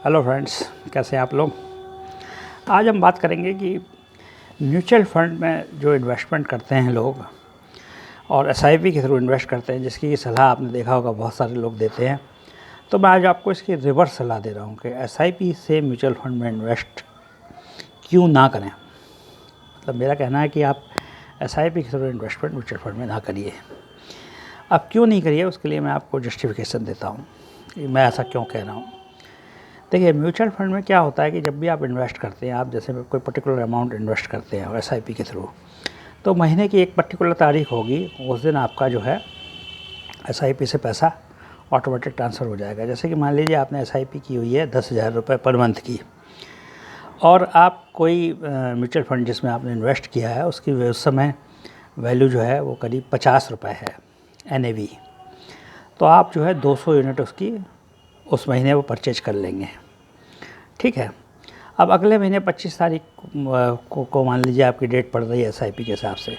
Hello friends, कैसे हैं आप लोग। आज हम बात करेंगे कि म्यूचुअल फंड में जो इन्वेस्टमेंट करते हैं लोग और एसआईपी के थ्रू इन्वेस्ट करते हैं, जिसकी सलाह आपने देखा होगा बहुत सारे लोग देते हैं। तो मैं आज आपको इसकी रिवर्स सलाह दे रहा हूँ कि एसआईपी से म्यूचुअल फंड में इन्वेस्ट क्यों ना करें। मतलब मेरा कहना है कि आप एसआईपी के थ्रू इन्वेस्टमेंट म्यूचुअल फंड में ना करिए। अब क्यों नहीं करिए, उसके लिए मैं आपको जस्टिफिकेशन देता हूँ कि मैं ऐसा क्यों कह रहा हूँ। देखिए, म्यूचुअल फंड में क्या होता है कि जब भी आप इन्वेस्ट करते हैं, आप जैसे कोई पर्टिकुलर अमाउंट इन्वेस्ट करते हैं एसआईपी के थ्रू, तो महीने की एक पर्टिकुलर तारीख होगी, उस दिन आपका जो है एसआईपी से पैसा ऑटोमेटिक ट्रांसफ़र हो जाएगा। जैसे कि मान लीजिए आपने एसआईपी की हुई है 10,000 रुपये पर मंथ की, और आप कोई म्यूचुअल फंड जिसमें आपने इन्वेस्ट किया है उसकी उस समय वैल्यू जो है वो करीब 50 रुपये है NAV। तो आप जो है 200 यूनिट उसकी उस महीने वो परचेज कर लेंगे। ठीक है। अब अगले महीने 25 तारीख को मान लीजिए आपकी डेट पड़ रही है एसआईपी के हिसाब से।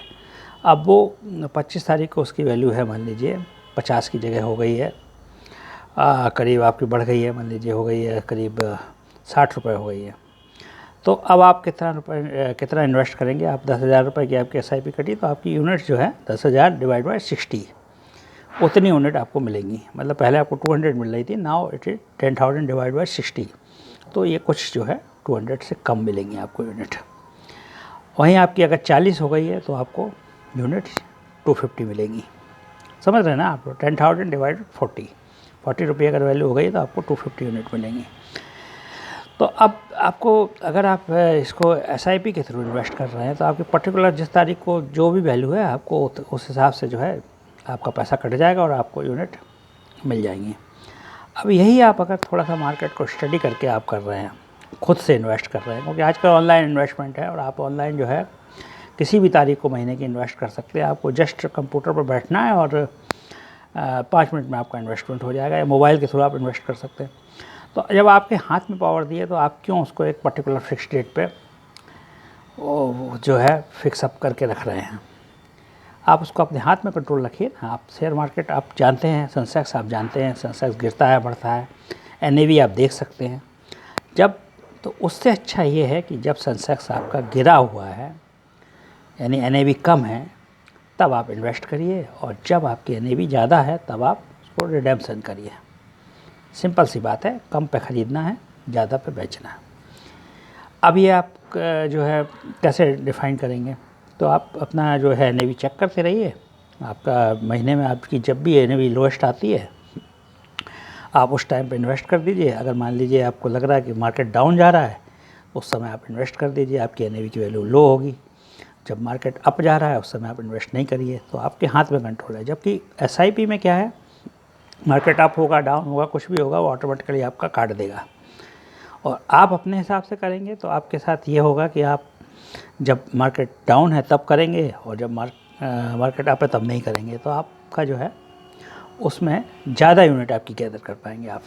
अब वो 25 तारीख को उसकी वैल्यू है, मान लीजिए 50 की जगह हो गई है करीब आपकी बढ़ गई है, मान लीजिए हो गई है करीब 60 रुपये हो गई है। तो अब आप कितना इन्वेस्ट करेंगे। आप 10,000 रुपये की आपकी एसआईपी कटी, तो आपकी यूनिट जो है 10,000 डिवाइड बाई 60, उतनी यूनिट आपको मिलेंगी। मतलब पहले आपको 200 मिल रही थी, now it is 10,000 divide by 60। तो ये कुछ जो है 200 से कम मिलेंगी आपको यूनिट। वहीं आपकी अगर 40 हो गई है तो आपको यूनिट 250 मिलेंगी। समझ रहे हैं ना आप। 10,000 डिवाइड 40 रुपये अगर वैल्यू हो गई तो आपको 250 यूनिट मिलेंगी। तो अब आपको अगर आप इसको एसआईपी के थ्रू इन्वेस्ट कर रहे हैं तो आपकी पर्टिकुलर जिस तारीख को जो भी वैल्यू है आपको उस हिसाब से जो है आपका पैसा कट जाएगा और आपको यूनिट मिल जाएंगी। अब यही आप अगर थोड़ा सा मार्केट को स्टडी करके आप कर रहे हैं, खुद से इन्वेस्ट कर रहे हैं, क्योंकि आजकल ऑनलाइन इन्वेस्टमेंट है और आप ऑनलाइन जो है किसी भी तारीख को महीने की इन्वेस्ट कर सकते हैं। आपको जस्ट कंप्यूटर पर बैठना है और 5 मिनट में आपका इन्वेस्टमेंट हो जाएगा, या मोबाइल के थ्रू आप इन्वेस्ट कर सकते हैं। तो जब आपके हाथ में पावर दिए तो आप क्यों उसको एक पर्टिकुलर फिक्स डेट पे जो है फिक्स अप करके रख रहे हैं। आप उसको अपने हाथ में कंट्रोल रखिए। आप शेयर मार्केट आप जानते हैं, सेंसेक्स आप जानते हैं, सेंसेक्स गिरता है बढ़ता है, NAV आप देख सकते हैं। जब तो उससे अच्छा ये है कि जब सेंसेक्स आपका गिरा हुआ है यानी NAV कम है, तब आप इन्वेस्ट करिए, और जब आपकी NAV ज़्यादा है तब आप उसको रिडेम्पशन करिए। सिंपल सी बात है, कम पे ख़रीदना है, ज़्यादा पे बेचना है। अब ये आप जो है कैसे डिफ़ाइन करेंगे। तो आप अपना जो है NAV चेक करते रहिए। आपका महीने में आपकी जब भी NAV लोएस्ट आती है आप उस टाइम पे इन्वेस्ट कर दीजिए। अगर मान लीजिए आपको लग रहा है कि मार्केट डाउन जा रहा है, उस समय आप इन्वेस्ट कर दीजिए, आपकी NAV की वैल्यू लो होगी। जब मार्केट अप जा रहा है उस समय आप इन्वेस्ट नहीं करिए। तो आपके हाथ में कंट्रोल है। जबकि एसआईपी में क्या है, मार्केट अप होगा डाउन होगा कुछ भी होगा वो ऑटोमेटिकली आपका काट देगा, और आप अपने हिसाब से करेंगे तो आपके साथ ये होगा कि आप जब मार्केट डाउन है तब करेंगे, और जब मार्केट अप है तब नहीं करेंगे। तो आपका जो है उसमें ज़्यादा यूनिट आपकी गैदर कर पाएंगे। आप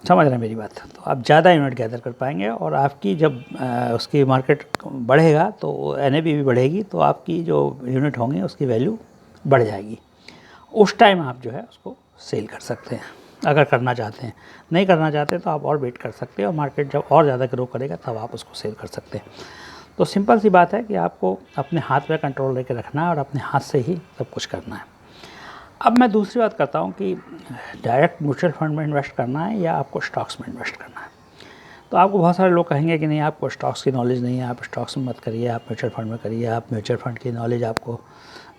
समझ रहे हैं मेरी बात। तो आप ज़्यादा यूनिट गैदर कर पाएंगे, और आपकी जब उसकी मार्केट बढ़ेगा तो NAV भी बढ़ेगी, तो आपकी जो यूनिट होंगी उसकी वैल्यू बढ़ जाएगी। उस टाइम आप जो है उसको सेल कर सकते हैं अगर करना चाहते हैं। नहीं करना चाहते तो आप और वेट कर सकते हैं, और मार्केट जब और ज़्यादा ग्रो करेगा तब आप उसको सेल कर सकते हैं। तो सिंपल सी बात है कि आपको अपने हाथ में कंट्रोल लेके रखना है और अपने हाथ से ही सब कुछ करना है। अब मैं दूसरी बात करता हूँ कि डायरेक्ट म्यूचुअल फंड में इन्वेस्ट करना है या आपको स्टॉक्स में इन्वेस्ट करना है। तो आपको बहुत सारे लोग कहेंगे कि नहीं, आपको स्टॉक्स की नॉलेज नहीं है, आप स्टॉक्स में मत करिए, आप म्यूचुअल फंड में करिए। आप म्यूचुअल फंड की नॉलेज आपको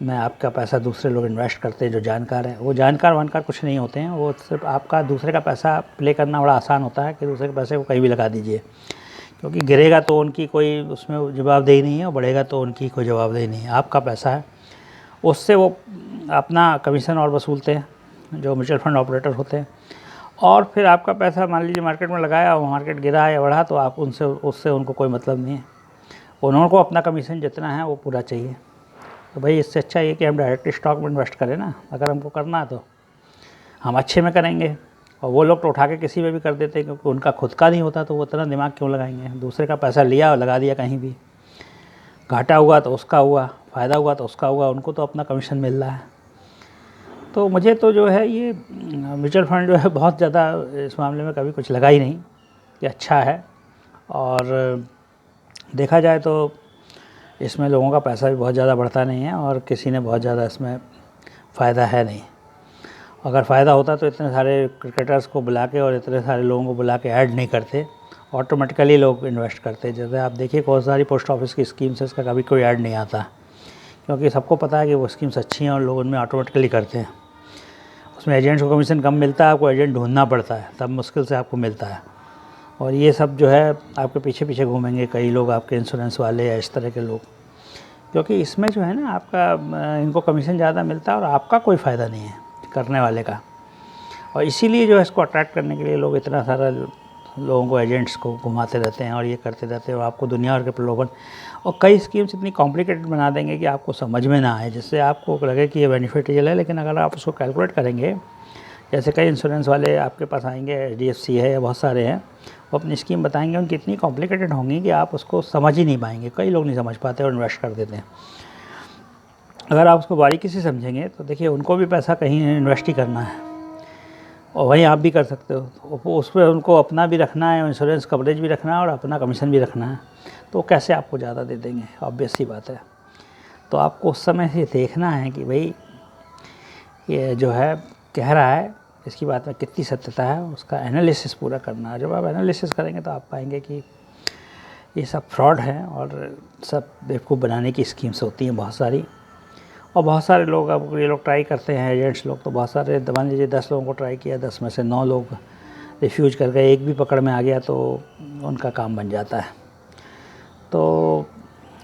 मैं आपका पैसा दूसरे लोग इन्वेस्ट करते हैं जो जानकार हैं। वो जानकार वानकार कुछ नहीं होते हैं, वो सिर्फ आपका दूसरे का पैसा प्ले करना बड़ा आसान होता है कि दूसरे के पैसे को कहीं भी लगा दीजिए, क्योंकि गिरेगा तो उनकी कोई उसमें जवाबदेही नहीं है, और बढ़ेगा तो उनकी कोई जवाबदेही नहीं है। आपका पैसा है, उससे वो अपना कमीशन और वसूलते हैं जो म्यूचुअल फंड ऑपरेटर होते हैं। और फिर आपका पैसा मान लीजिए मार्केट में लगाया और मार्केट गिरा या बढ़ा तो आप उससे उनको कोई मतलब नहीं है। उनको अपना कमीशन जितना है वो पूरा चाहिए। तो भाई इससे अच्छा ये कि हम डायरेक्ट स्टॉक में इन्वेस्ट करें ना। अगर हमको करना है तो हम अच्छे में करेंगे, और वो लोग तो उठा के किसी में भी कर देते हैं, क्योंकि उनका खुद का नहीं होता तो वो इतना दिमाग क्यों लगाएंगे। दूसरे का पैसा लिया और लगा दिया कहीं भी, घाटा हुआ तो उसका हुआ, फ़ायदा हुआ तो उसका हुआ, उनको तो अपना कमीशन मिल रहा है। तो मुझे तो जो है ये म्यूचुअल फंड जो है बहुत ज़्यादा इस मामले में कभी कुछ लगा ही नहीं कि अच्छा है। और देखा जाए तो इसमें लोगों का पैसा भी बहुत ज़्यादा बढ़ता नहीं है और किसी ने बहुत ज़्यादा इसमें फ़ायदा है नहीं। अगर फ़ायदा होता तो इतने सारे क्रिकेटर्स को बुला के और इतने सारे लोगों को बुला के ऐड नहीं करते, ऑटोमेटिकली लोग इन्वेस्ट करते। जैसे आप देखिए बहुत सारी पोस्ट ऑफिस की स्कीम्स है, इसका कभी कोई ऐड नहीं आता क्योंकि सबको पता है कि वो स्कीम्स अच्छी हैं और लोग उनमें ऑटोमेटिकली करते हैं। उसमें एजेंट्स को कमीशन कम मिलता है, आपको एजेंट ढूंढना पड़ता है, तब मुश्किल से आपको मिलता है। और ये सब जो है आपके पीछे पीछे घूमेंगे कई लोग, आपके इंश्योरेंस वाले या इस तरह के लोग, क्योंकि इसमें जो है ना आपका इनको कमीशन ज़्यादा मिलता है और आपका कोई फ़ायदा नहीं है करने वाले का। और इसीलिए जो है इसको अट्रैक्ट करने के लिए लोग इतना सारा लोगों को, एजेंट्स को घुमाते रहते हैं और ये करते रहते हैं और आपको दुनिया भर के प्रलोभन और कई स्कीम्स इतनी कॉम्प्लिकेटेड बना देंगे कि आपको समझ में ना आए, जिससे आपको लगे कि ये बेनिफिशियल है। लेकिन अगर आप उसको कैलकुलेट करेंगे, जैसे कई इंश्योरेंस वाले आपके पास आएंगे, HDFC है या बहुत सारे हैं, वो अपनी स्कीम बताएंगे, उनकी इतनी कॉम्प्लिकेटेड होंगी कि आप उसको समझ ही नहीं पाएंगे। कई लोग नहीं समझ पाते और इन्वेस्ट कर देते हैं। अगर आप उसको बारीकी से समझेंगे तो देखिए उनको भी पैसा कहीं इन्वेस्ट ही करना है और वहीं आप भी कर सकते हो। उस पर उनको अपना भी रखना है, इंश्योरेंस कवरेज भी रखना है और अपना कमीशन भी रखना है, तो कैसे आपको ज़्यादा दे देंगे? ऑब्वियस सी बात है। तो आपको उस समय से देखना है कि भाई ये जो है कह रहा है, इसकी बात में कितनी सत्यता है, उसका एनालिसिस पूरा करना है। जब आप एनालिसिस करेंगे तो आप पाएंगे कि ये सब फ्रॉड है और सब बेवकूफ़ बनाने की स्कीम्स होती हैं बहुत सारी। और बहुत सारे लोग, अब ये लोग ट्राई करते हैं, एजेंट्स लोग, तो बहुत सारे, मान लीजिए 10 लोगों को ट्राई किया, 10 में से 9 लोग रिफ्यूज कर गए, एक भी पकड़ में आ गया तो उनका काम बन जाता है। तो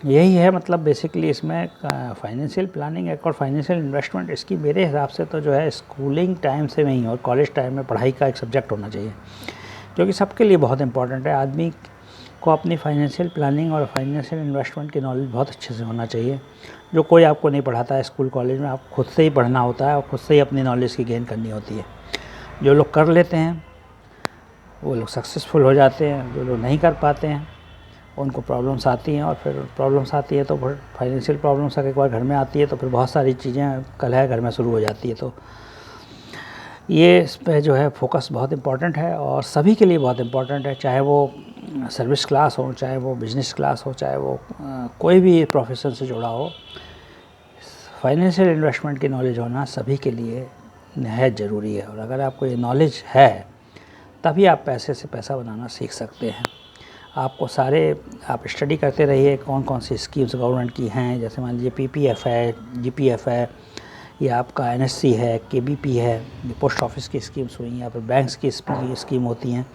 यही है मतलब बेसिकली इसमें फाइनेंशियल प्लानिंग एक और फाइनेंशियल इन्वेस्टमेंट, इसकी मेरे हिसाब से तो जो है स्कूलिंग टाइम से नहीं और कॉलेज टाइम में पढ़ाई का एक सब्जेक्ट होना चाहिए, क्योंकि सबके लिए बहुत इंपॉर्टेंट है। आदमी को अपनी फाइनेंशियल प्लानिंग और फाइनेंशियल इन्वेस्टमेंट की नॉलेज बहुत अच्छे से होना चाहिए, जो कोई आपको नहीं पढ़ाता है स्कूल कॉलेज में। आप खुद से ही पढ़ना होता है और खुद से ही अपनी नॉलेज की गेन करनी होती है। जो लोग कर लेते हैं वो लोग सक्सेसफुल हो जाते हैं, जो लोग नहीं कर पाते हैं उनको प्रॉब्लम्स आती हैं, और फिर प्रॉब्लम्स आती है तो फाइनेंशियल प्रॉब्लम्स अगर एक बार घर में आती है तो फिर बहुत सारी चीज़ें कलह घर में शुरू हो जाती है। तो ये इस पर जो है फोकस बहुत इम्पॉर्टेंट है और सभी के लिए बहुत इम्पॉर्टेंट है, चाहे वो सर्विस क्लास हो, चाहे वो बिजनेस क्लास हो, चाहे वो कोई भी प्रोफेशन से जुड़ा हो। फाइनेंशियल इन्वेस्टमेंट की नॉलेज होना सभी के लिए नहायत ज़रूरी है। और अगर आपको ये नॉलेज है तभी आप पैसे से पैसा बनाना सीख सकते हैं। आपको आप स्टडी करते रहिए कौन कौन सी स्कीम्स गवर्नमेंट की हैं, जैसे मान लीजिए PPF है, GPF है, या आपका NSC है, KBP है, ये पोस्ट ऑफिस की स्कीम्स हुई हैं या फिर बैंक्स की स्कीम होती हैं,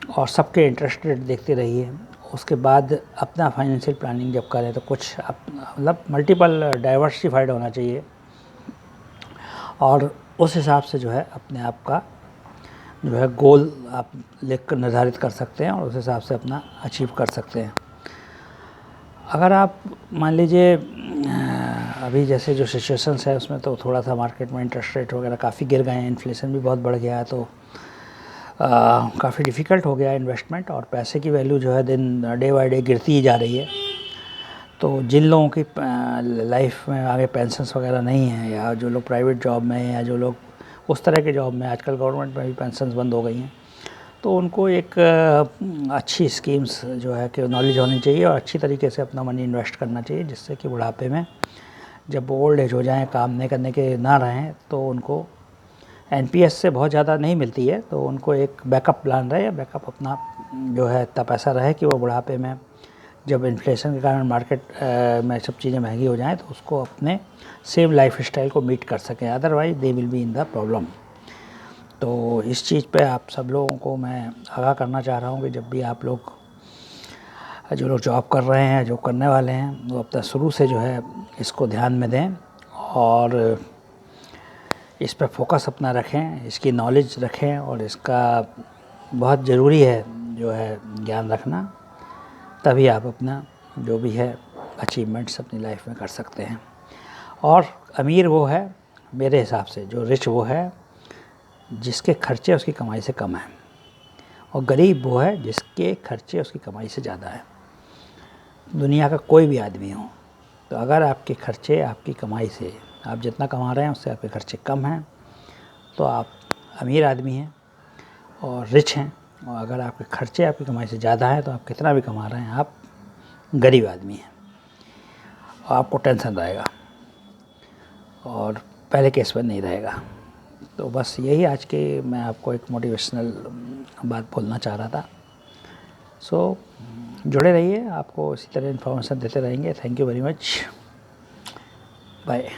और सबके इंटरेस्ट रेट देखते रहिए। उसके बाद अपना फाइनेंशियल प्लानिंग जब करें तो कुछ मतलब मल्टीपल डाइवर्सिफाइड होना चाहिए, और उस हिसाब से जो है अपने आप का जो है गोल आप लिख कर निर्धारित कर सकते हैं और उस हिसाब से अपना अचीव कर सकते हैं। अगर आप मान लीजिए अभी जैसे जो सिचुएशंस है उसमें तो थोड़ा सा मार्केट में इंटरेस्ट रेट वगैरह काफ़ी गिर गए हैं, इन्फ्लेशन भी बहुत बढ़ गया है, तो काफ़ी डिफ़िकल्ट हो गया है इन्वेस्टमेंट, और पैसे की वैल्यू जो है डे बाय डे गिरती ही जा रही है। तो जिन लोगों की लाइफ में आगे पेंशन्स वगैरह नहीं है, या जो लोग प्राइवेट जॉब में हैं, या जो लोग उस तरह के जॉब में, आजकल गवर्नमेंट में भी पेंशन्स बंद हो गई हैं, तो उनको एक अच्छी स्कीम्स जो है कि नॉलेज होनी चाहिए और अच्छी तरीके से अपना मनी इन्वेस्ट करना चाहिए, जिससे कि बुढ़ापे में जब वो ओल्ड एज हो जाएं, काम नहीं करने के ना रहें, तो उनको NPS से बहुत ज़्यादा नहीं मिलती है, तो उनको एक बैकअप प्लान रहे, बैकअप अपना जो है इतना पैसा रहे कि वो बुढ़ापे में जब इन्फ्लेशन के कारण मार्केट में सब चीज़ें महंगी हो जाएं तो उसको अपने सेम लाइफ स्टाइल को मीट कर सकें, otherwise they will be in the problem. तो इस चीज़ पे आप सब लोगों को मैं आगाह करना चाह रहा हूँ कि जब भी आप लोग, जो लोग जॉब कर रहे हैं, जो करने वाले हैं, वो अपना शुरू से जो है इसको ध्यान में दें और इस पर फोकस अपना रखें, इसकी नॉलेज रखें, और इसका बहुत ज़रूरी है जो है ज्ञान रखना, तभी आप अपना जो भी है अचीवमेंट्स अपनी लाइफ में कर सकते हैं। और अमीर वो है मेरे हिसाब से, जो रिच वो है जिसके खर्चे उसकी कमाई से कम हैं, और गरीब वो है जिसके खर्चे उसकी कमाई से ज़्यादा है। दुनिया का कोई भी आदमी हो, तो अगर आपके खर्चे आपकी कमाई से आप जितना कमा रहे हैं उससे आपके खर्चे कम हैं तो आप अमीर आदमी हैं और रिच हैं, और अगर आपके खर्चे आपकी कमाई से ज़्यादा हैं तो आप कितना भी कमा रहे हैं आप गरीब आदमी हैं और आपको टेंशन रहेगा और पहले केस पर नहीं रहेगा। तो बस यही आज के मैं आपको एक मोटिवेशनल बात बोलना चाह रहा था। सो जुड़े रहिए, आपको इसी तरह इन्फॉर्मेशन देते रहेंगे। Thank you very much, bye.